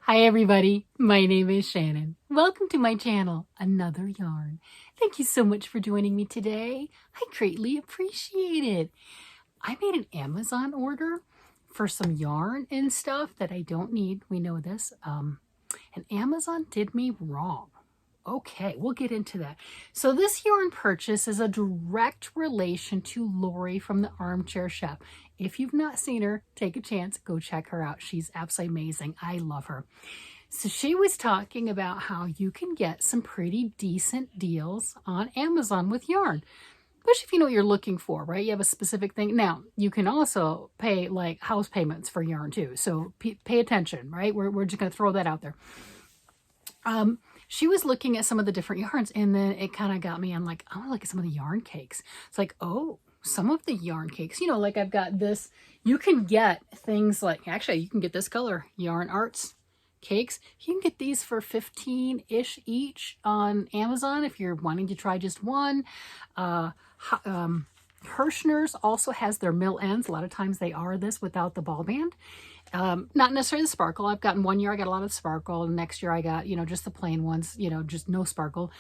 Hi everybody, my name is Shannon. Welcome to my channel, Another Yarn. Thank you so much for joining me today. I greatly appreciate it. I made an Amazon order for some yarn and stuff that I don't need. We know this. And Amazon did me wrong. Okay, we'll get into that. So this yarn purchase is a direct relation to Lori from the Armchair Chef. If you've not seen her, take a chance, go check her out. She's absolutely amazing. I love her. So she was talking about how you can get some pretty decent deals on Amazon with yarn, especially if you know what you're looking for, right? You have a specific thing. Now, you can also pay like house payments for yarn too. So pay attention, right? We're just going to throw that out there. She was looking at some of the different yarns, and then it kind of got me. I'm like, I want to look at some of the yarn cakes. It's like, oh, some of the yarn cakes, you know, like I've got this. You can get things like, actually, you can get this color, Yarn Arts cakes. You can get these for 15-ish each on Amazon if you're wanting to try just one. Hirschner's also has their mill ends. A lot of times they are this without the ball band. Not necessarily the sparkle. I've gotten one year I got a lot of sparkle, and next year I got, just the plain ones, just no sparkle.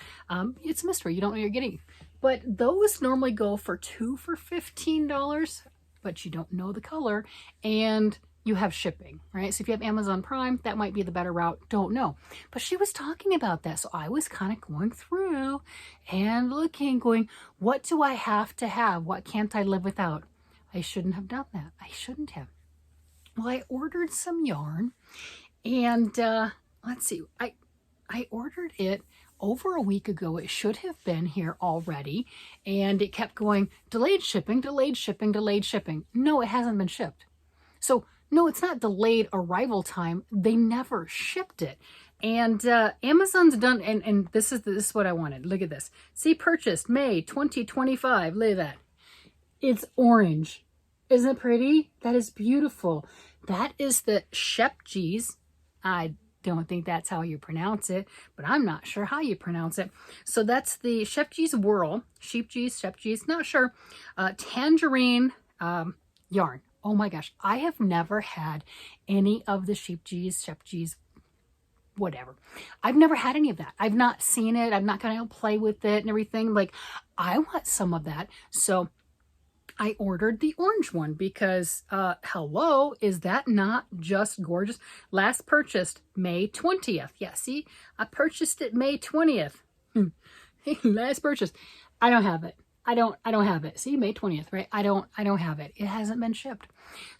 It's a mystery. You don't know what you're getting. But those normally go for two for $15, but you don't know the color, and you have shipping, right? So if you have Amazon Prime, that might be the better route. Don't know. But she was talking about that. So I was kind of going through and looking, going, what do I have to have? What can't I live without? I shouldn't have done that. I shouldn't have. Well, I ordered some yarn, and let's see, I ordered it over a week ago. It should have been here already, and it kept going, delayed shipping, delayed shipping, delayed shipping. No, it hasn't been shipped. So no, it's not delayed arrival time. They never shipped it. And Amazon's done, and this is what I wanted. Look at this. See, purchased May 2025. Look at that. It's orange. Isn't it pretty? That is beautiful. That is the Shepgees. I don't think that's how you pronounce it, but I'm not sure how you pronounce it. So that's the Shepgees Whirl. Shepgees, not sure. Tangerine yarn. Oh my gosh. I have never had any of the Shepgees, whatever. I've never had any of that. I've not seen it. I'm not going to play with it and everything. Like, I want some of that. So I ordered the orange one because, hello, is that not just gorgeous? Last purchased May 20th. Yeah, see, I purchased it May 20th. Last purchase. I don't have it. I don't have it. See, May 20th, right? I don't have it. It hasn't been shipped.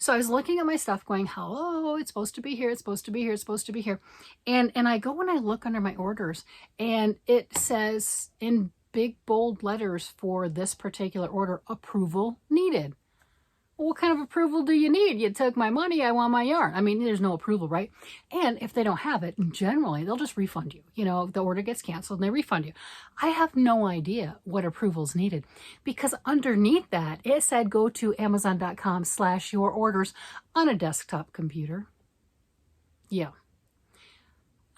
So I was looking at my stuff going, hello, it's supposed to be here. It's supposed to be here. It's supposed to be here. And I go and I look under my orders, and it says in big bold letters for this particular order, approval needed. Well, what kind of approval do you need? You took my money, I want my yarn. I mean, there's no approval, right? And if they don't have it, generally they'll just refund you. The order gets canceled and they refund you. I have no idea what approval's needed, because underneath that it said go to amazon.com/your orders on a desktop computer. Yeah.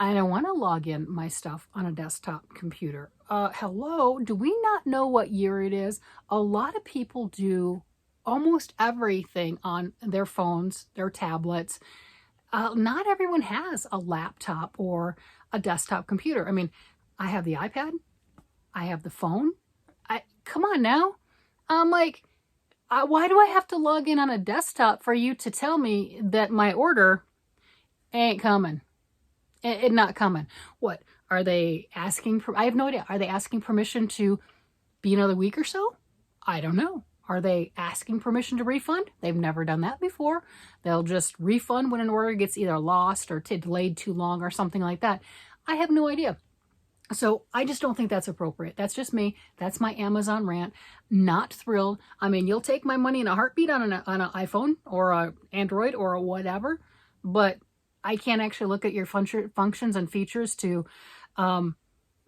I don't want to log in my stuff on a desktop computer. Hello, do we not know what year it is? A lot of people do almost everything on their phones, their tablets. Not everyone has a laptop or a desktop computer. I mean, I have the iPad. I have the phone. Come on now. I'm like, why do I have to log in on a desktop for you to tell me that my order ain't coming? It not coming. What are they asking for? I have no idea. Are they asking permission to be another week or so? I don't know. Are they asking permission to refund? They've never done that before. They'll just refund when an order gets either lost or delayed too long or something like that. I have no idea. So I just don't think that's appropriate. That's just me. That's my Amazon rant. Not thrilled. I mean, you'll take my money in a heartbeat on an iPhone or an Android or a whatever, but I can't actually look at your functions and features to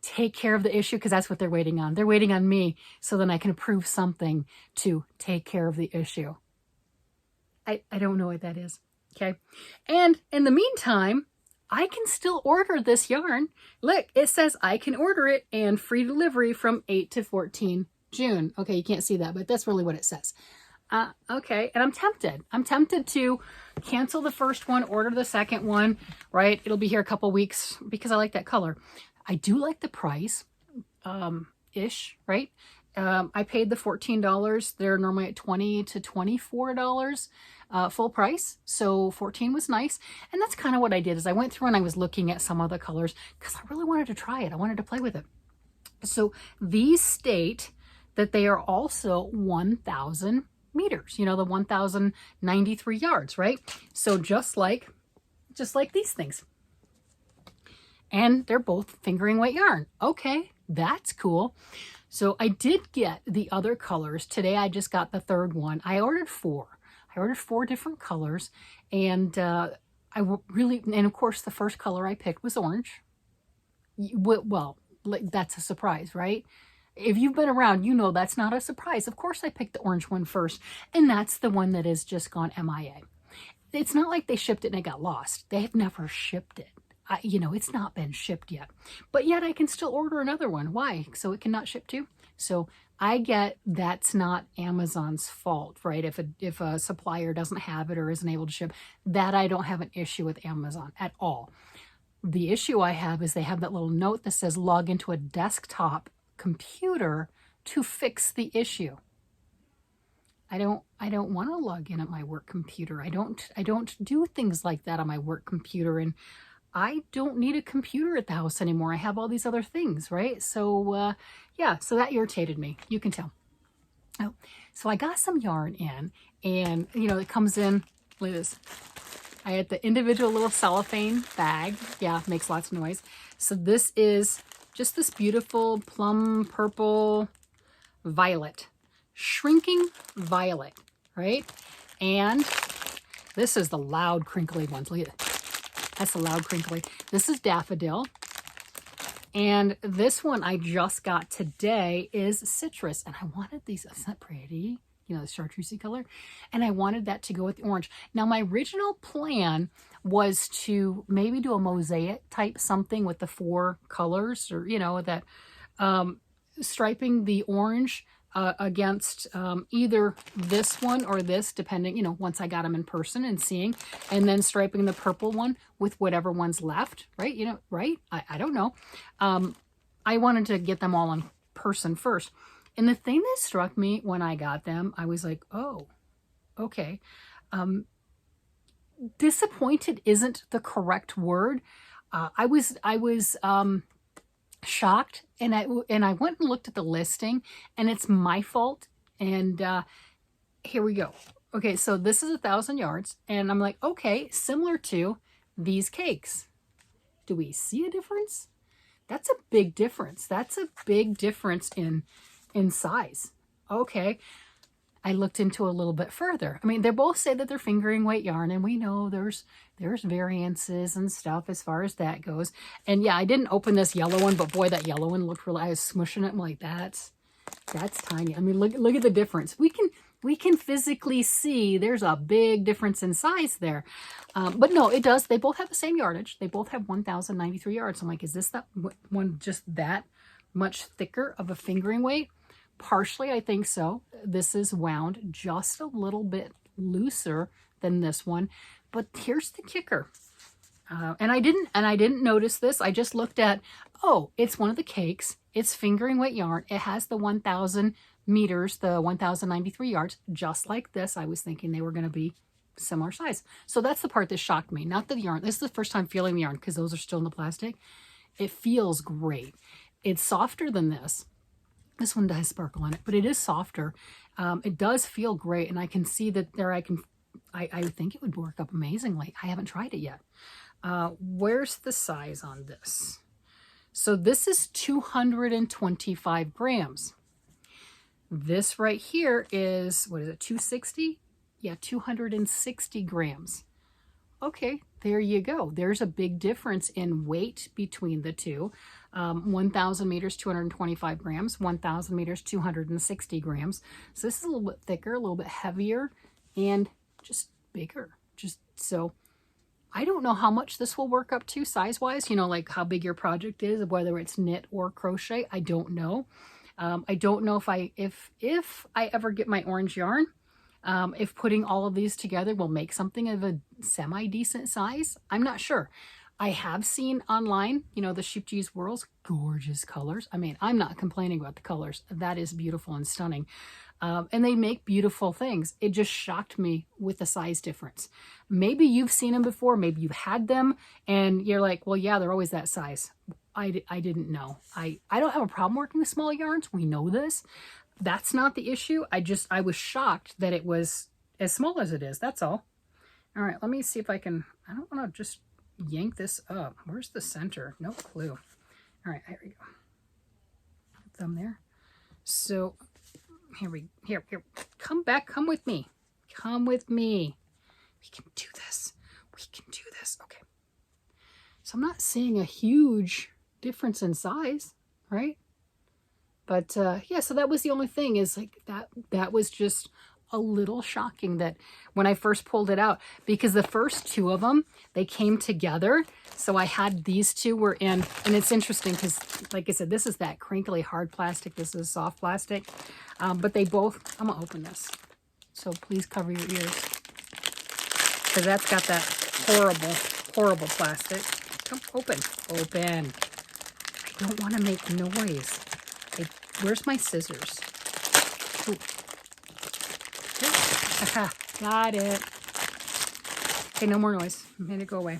take care of the issue, because that's what they're waiting on. They're waiting on me so then I can approve something to take care of the issue. I don't know what that is. Okay. And in the meantime, I can still order this yarn. Look, it says I can order it and free delivery from 8 to 14 June. Okay, you can't see that, but that's really what it says. Okay, and I'm tempted. I'm tempted to cancel the first one, order the second one, right? It'll be here a couple weeks because I like that color. I do like the price, ish, right? I paid the $14. They're normally at $20 to $24 full price. So 14 was nice. And that's kind of what I did is I went through and I was looking at some of the colors because I really wanted to try it. I wanted to play with it. So these state that they are also 1,000 meters, you know, the 1,093 yards, right? So just like these things. And they're both fingering weight yarn. Okay, that's cool. So I did get the other colors. Today I just got the third one. I ordered four. I ordered four different colors. And and of course the first color I picked was orange. Well, that's a surprise, right? If you've been around, you know that's not a surprise. Of course I picked the orange one first. And that's the one that has just gone MIA. It's not like they shipped it and it got lost. They have never shipped it. You know, it's not been shipped yet, but yet I can still order another one. Why? So it cannot ship too. So I get that's not Amazon's fault, right? If a supplier doesn't have it or isn't able to ship, that I don't have an issue with Amazon at all. The issue I have is they have that little note that says log into a desktop computer to fix the issue. I don't want to log in at my work computer. I don't do things like that on my work computer, and I don't need a computer at the house anymore. I have all these other things, right? So yeah, so that irritated me. You can tell. Oh, so I got some yarn in, and you know, it comes in, look at this. I had the individual little cellophane bag. Yeah, makes lots of noise. So this is just this beautiful plum purple violet, shrinking violet, right? And this is the loud crinkly ones. Look at it. That's a loud crinkly. This is daffodil. And this one I just got today is citrus. And I wanted these, isn't that pretty? You know, the chartreusey color. And I wanted that to go with the orange. Now my original plan was to maybe do a mosaic type something with the four colors, or, you know, that striping the orange against either this one or this, depending, you know, once I got them in person and seeing, and then striping the purple one with whatever one's left, right? You know, right? I don't know. I wanted to get them all in person first. And the thing that struck me when I got them, I was like, oh, okay. Disappointed isn't the correct word. I was shocked, and I went and looked at the listing, and it's my fault. And here we go. Okay, so this is 1,000 yards, and I'm like, okay, similar to these cakes. Do we see a difference? That's a big difference. That's a big difference in size. Okay, I looked into a little bit further. I mean, they both say that they're fingering weight yarn, and we know there's variances and stuff as far as that goes. And yeah, I didn't open this yellow one, but boy, that yellow one looked really, I was smushing it. I'm like, that's tiny. I mean, look at the difference. We can physically see there's a big difference in size there. But no, it does. They both have the same yardage. They both have 1,093 yards. I'm like, is this that one just that much thicker of a fingering weight? Partially, I think so. This is wound just a little bit looser than this one, but here's the kicker. And I didn't notice this. I just looked at, oh, it's one of the cakes. It's fingering weight yarn. It has the 1,000 meters, the 1,093 yards, just like this. I was thinking they were going to be similar size. So that's the part that shocked me. Not the yarn. This is the first time feeling the yarn because those are still in the plastic. It feels great. It's softer than this. This one does sparkle on it, but it is softer. It does feel great, and I can see that there I think it would work up amazingly. I haven't tried it yet. Where's the size on this? So this is 225 grams. This right here is, what is it, 260? Yeah, 260 grams. Okay, there you go. There's a big difference in weight between the two. 1,000 meters, 225 grams, 1,000 meters, 260 grams. So this is a little bit thicker, a little bit heavier, and just bigger. Just so I don't know how much this will work up to size-wise, you know, like how big your project is, whether it's knit or crochet. I don't know. I don't know if I ever get my orange yarn, If putting all of these together will make something of a semi-decent size, I'm not sure. I have seen online, you know, the Sheep G's Whirls, gorgeous colors. I mean, I'm not complaining about the colors. That is beautiful and stunning. And they make beautiful things. It just shocked me with the size difference. Maybe you've seen them before. Maybe you've had them and you're like, well, yeah, they're always that size. I didn't know. I don't have a problem working with small yarns. We know this. That's not the issue. I was shocked that it was as small as it is. That's all. All right, let me see if I can, I don't want to just yank this up. Where's the center? No clue. All right, here we go. Thumb there. So here, come back, come with me. Come with me. We can do this. We can do this. Okay. So I'm not seeing a huge difference in size, right? But yeah, so that was the only thing is like that was just a little shocking that when I first pulled it out, because the first two of them, they came together. So I had these two were in, and it's interesting because like I said, this is that crinkly hard plastic. This is soft plastic. But they both, I'm gonna open this. So please cover your ears because that's got that horrible, horrible plastic. Come open. I don't want to make noise. Where's my scissors? Ooh. Got it. Okay, no more noise. I made it go away.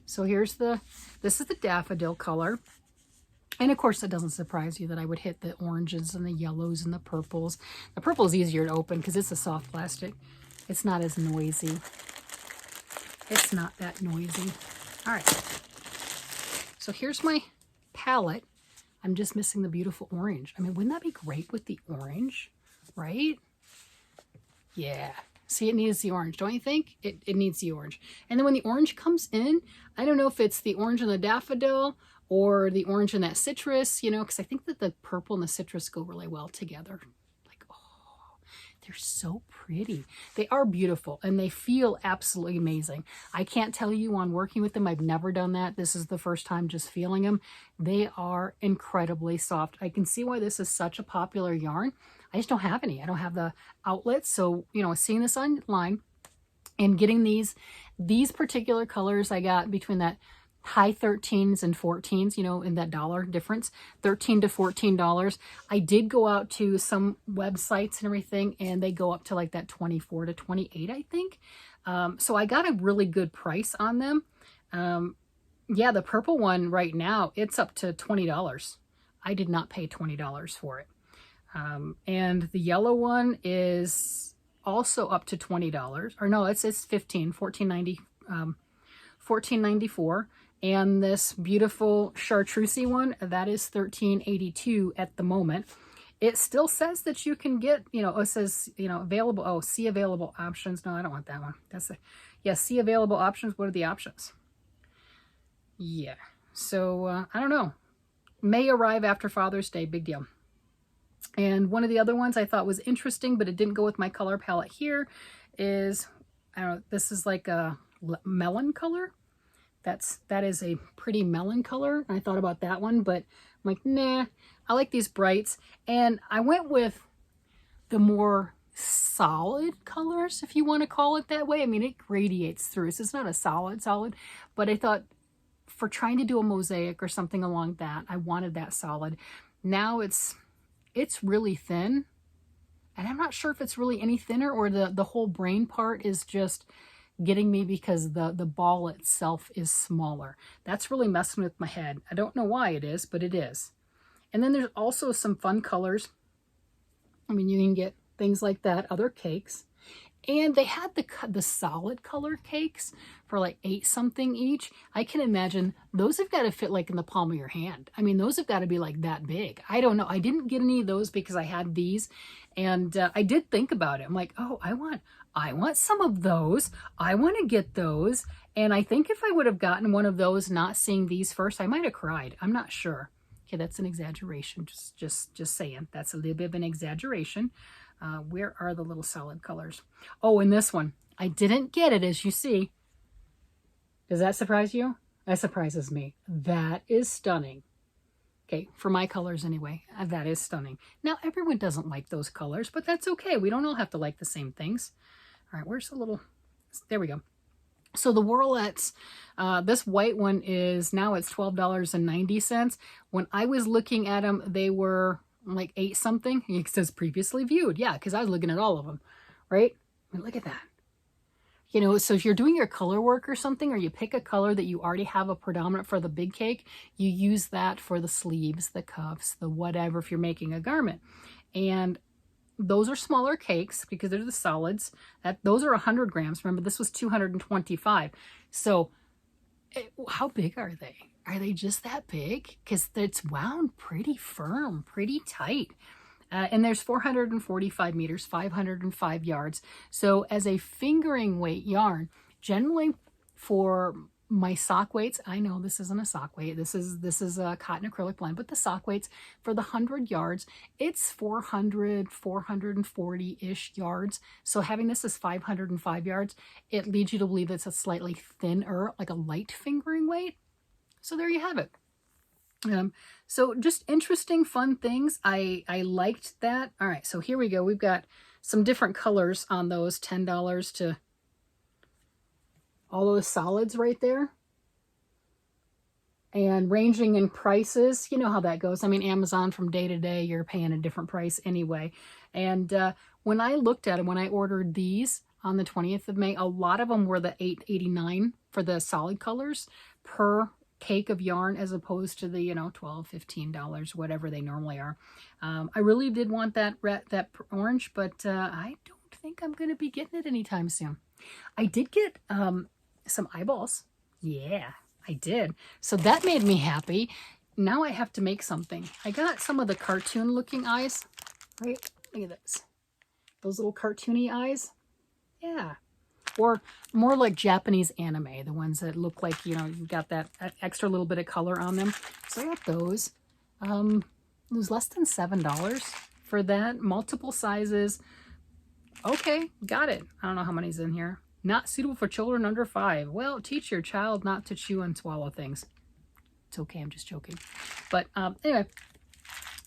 So this is the daffodil color. And of course, it doesn't surprise you that I would hit the oranges and the yellows and the purples. The purple is easier to open because it's a soft plastic. It's not as noisy. It's not that noisy. All right. So here's my palette. I'm just missing the beautiful orange. I mean, wouldn't that be great with the orange, right? Yeah. See, it needs the orange, don't you think? It needs the orange. And then when the orange comes in, I don't know if it's the orange and the daffodil or the orange and that citrus, you know, because I think that the purple and the citrus go really well together. Like, oh, they're so pretty. They are beautiful and they feel absolutely amazing. I can't tell you on working with them. I've never done that. This is the first time just feeling them. They are incredibly soft. I can see why this is such a popular yarn. I just don't have any. I don't have the outlets. So, you know, seeing this online and getting these particular colors, I got between that high 13s and 14s, you know, in that dollar difference, $13 to $14. I did go out to some websites and everything, and they go up to like that 24 to 28, I think. So I got a really good price on them. Yeah, the purple one right now, it's up to $20. I did not pay $20 for it. And the yellow one is also up to $20, or no, it's $14.90, $14.94. And this beautiful chartreusey one, that is $13.82 at the moment. It still says that you can get, you know, it says, you know, available. Oh, see available options. No, I don't want that one. That's the, yeah, see available options. What are the options? Yeah. So, I don't know. May arrive after Father's Day. Big deal. And one of the other ones I thought was interesting, but it didn't go with my color palette here is, I don't know, this is like a melon color. That is a pretty melon color. I thought about that one, but I'm like, nah, I like these brights. And I went with the more solid colors, if you want to call it that way. I mean, it radiates through, so it's not a solid, but I thought for trying to do a mosaic or something along that, I wanted that solid. Now it's really thin, and I'm not sure if it's really any thinner or the whole brain part is just getting me because the ball itself is smaller. That's really messing with my head. I don't know why it is, but it is. And then there's also some fun colors. I mean, you can get things like that, other cakes. And they had the solid color cakes for like $8 something each. I can imagine those have got to fit like in the palm of your hand. I mean, those have got to be like that big. I don't know. I didn't get any of those because I had these, and I did think about it. I'm like, oh, I want some of those. I want to get those. And I think if I would have gotten one of those, not seeing these first, I might have cried. I'm not sure. Okay, that's an exaggeration. Just saying. That's a little bit of an exaggeration. Where are the little solid colors? Oh, and this one. I didn't get it, as you see. Does that surprise you? That surprises me. That is stunning. Okay, for my colors anyway, that is stunning. Now, everyone doesn't like those colors, but that's okay. We don't all have to like the same things. All right, where's the little, there we go. So the Warlettes, this white one is, now it's $12.90. When I was looking at them, they were like 8 something. It says previously viewed. Yeah, because I was looking at all of them, right? I mean, look at that. You know, so if you're doing your color work or something, or you pick a color that you already have a predominant for the big cake, you use that for the sleeves, the cuffs, the whatever, if you're making a garment. And those are smaller cakes because they're the solids. Those are 100 grams. Remember, this was 225. So how big are they? Are they just that big? Because it's wound pretty firm, pretty tight. And there's 445 meters, 505 yards. So as a fingering weight yarn, generally for my sock weights, I know this isn't a sock weight, this is a cotton acrylic blend, but the sock weights for the 100 yards, it's 440-ish yards. So having this as 505 yards, it leads you to believe it's a slightly thinner, like a light fingering weight. So there you have it. So just interesting, fun things. I liked that. All right, so here we go. We've got some different colors on those, $10 to all those solids right there. And ranging in prices, you know how that goes. I mean, Amazon from day to day, you're paying a different price anyway. And when I looked at them, when I ordered these on the 20th of May, a lot of them were the $8.89 for the solid colors per cake of yarn, as opposed to the, you know, $12, $15, whatever they normally are. I really did want that orange, but I don't think I'm going to be getting it anytime soon. I did get some eyeballs. Yeah, I did. So that made me happy. Now I have to make something. I got some of the cartoon looking eyes, right? Look at this. Those little cartoony eyes. Yeah. Or more like Japanese anime, the ones that look like, you know, you've got that extra little bit of color on them. So I got those. It was less than $7 for that. Multiple sizes. Okay, got it. I don't know how many's in here. Not suitable for children under 5. Well, teach your child not to chew and swallow things. It's okay, I'm just joking. But anyway,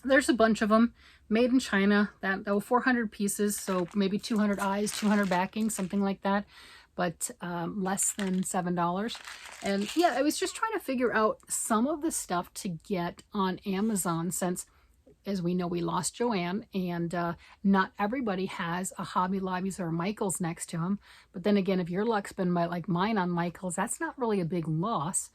there's a bunch of them. Made in China, that 400 pieces, so maybe 200 eyes, 200 backings, something like that, but less than $7. And yeah, I was just trying to figure out some of the stuff to get on Amazon, since, as we know, we lost Joanne, and not everybody has a Hobby Lobby's or a Michael's next to him. But then again, if your luck's been like mine on Michael's, that's not really a big loss.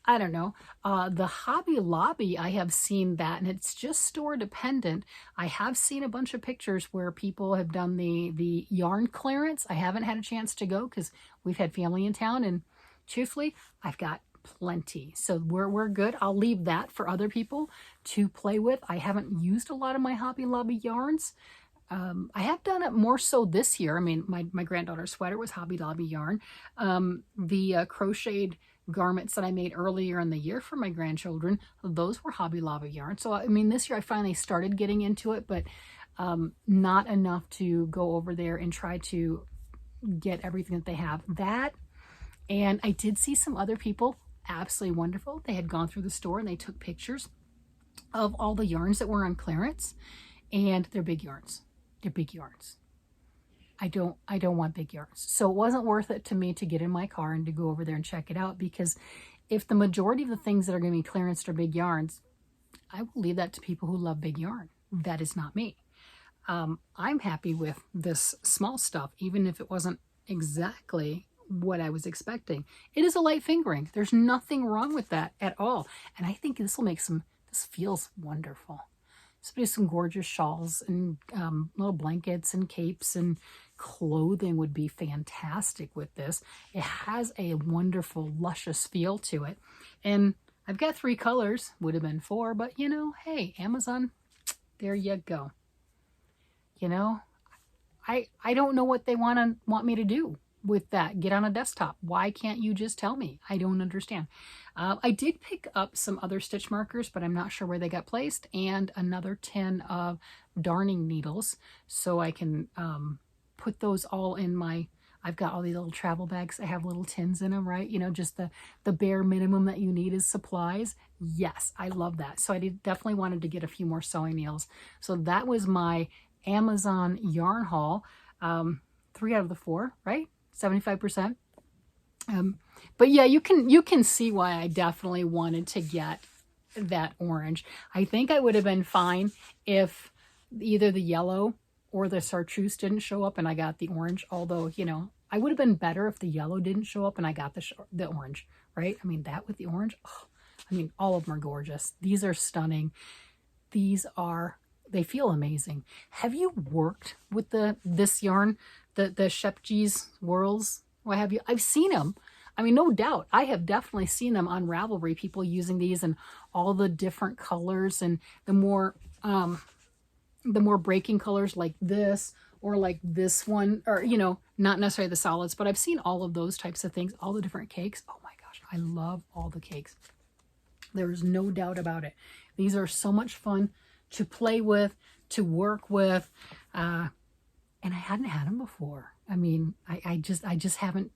I don't know. The Hobby Lobby, I have seen that, and it's just store dependent. I have seen a bunch of pictures where people have done the yarn clearance. I haven't had a chance to go because we've had family in town, and truthfully, I've got plenty. So we're good. I'll leave that for other people to play with. I haven't used a lot of my Hobby Lobby yarns. I have done it more so this year. I mean, my granddaughter's sweater was Hobby Lobby yarn. The crocheted garments that I made earlier in the year for my grandchildren, those were Hobby Lobby yarn. So, I mean, this year I finally started getting into it, but not enough to go over there and try to get everything that they have. That, and I did see some other people, absolutely wonderful. They had gone through the store and they took pictures of all the yarns that were on clearance, and they're big yarns. They're big yarns. I don't want big yarns. So it wasn't worth it to me to get in my car and to go over there and check it out, because if the majority of the things that are going to be clearanced are big yarns, I will leave that to people who love big yarn. That is not me. I'm happy with this small stuff, even if it wasn't exactly what I was expecting. It is a light fingering. There's nothing wrong with that at all. And I think this will make this feels wonderful. So some gorgeous shawls and little blankets and capes and clothing would be fantastic with this. It has a wonderful, luscious feel to it. And I've got 3 colors, would have been 4, but you know, hey, Amazon, there you go. You know, I don't know what they want me to do with that. Get on a desktop. Why can't you just tell me? I don't understand. I did pick up some other stitch markers, but I'm not sure where they got placed, and another tin of darning needles, so I can put those all in my I've got all these little travel bags that have little tins in them, right? You know, just the bare minimum that you need is supplies. Yes, I love that. So I definitely wanted to get a few more sewing needles. So that was my Amazon yarn haul. 3 out of the 4, right? 75%. But yeah, you can see why I definitely wanted to get that orange. I think I would have been fine if either the yellow or the chartreuse didn't show up and I got the orange. Although, you know, I would have been better if the yellow didn't show up and I got the orange, right? I mean, that with the orange, oh, I mean, all of them are gorgeous. These are stunning. They feel amazing. Have you worked with this yarn, the Shepgee's Whirls? What have you? I've seen them. I mean, no doubt. I have definitely seen them on Ravelry, people using these and all the different colors and the more breaking colors like this or like this one, or, you know, not necessarily the solids, but I've seen all of those types of things, all the different cakes. Oh my gosh, I love all the cakes. There is no doubt about it. These are so much fun to play with, to work with, and I hadn't had them before. I mean, I just haven't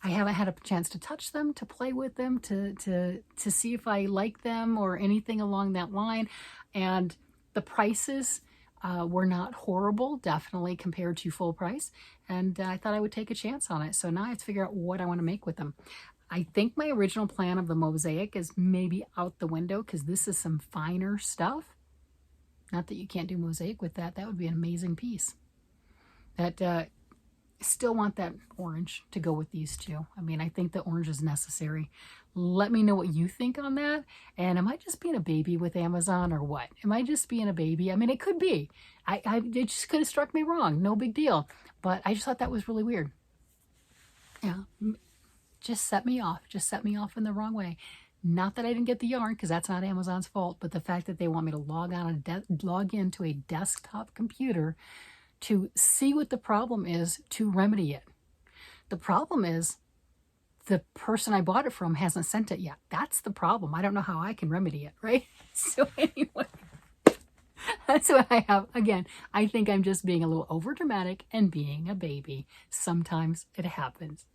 had a chance to touch them, to play with them, to see if I like them or anything along that line. And the prices were not horrible, definitely compared to full price. And I thought I would take a chance on it. So now I have to figure out what I want to make with them. I think my original plan of the mosaic is maybe out the window because this is some finer stuff. Not that you can't do mosaic with that. That would be an amazing piece. That still want that orange to go with these two. I mean, I think the orange is necessary. Let me know what you think on that. And am I just being a baby with Amazon or what? Am I just being a baby? I mean, it could be. It just could have struck me wrong. No big deal. But I just thought that was really weird. Yeah. Just set me off. Just set me off in the wrong way. Not that I didn't get the yarn, because that's not Amazon's fault, but the fact that they want me to log into a desktop computer to see what the problem is, to remedy it. The problem is the person I bought it from hasn't sent it yet. That's the problem. I don't know how I can remedy it, right? So anyway, that's what I have. Again, I think I'm just being a little overdramatic and being a baby. Sometimes it happens.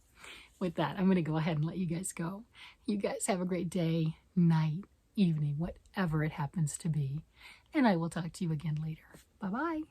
With that, I'm going to go ahead and let you guys go. You guys have a great day, night, evening, whatever it happens to be. And I will talk to you again later. Bye-bye.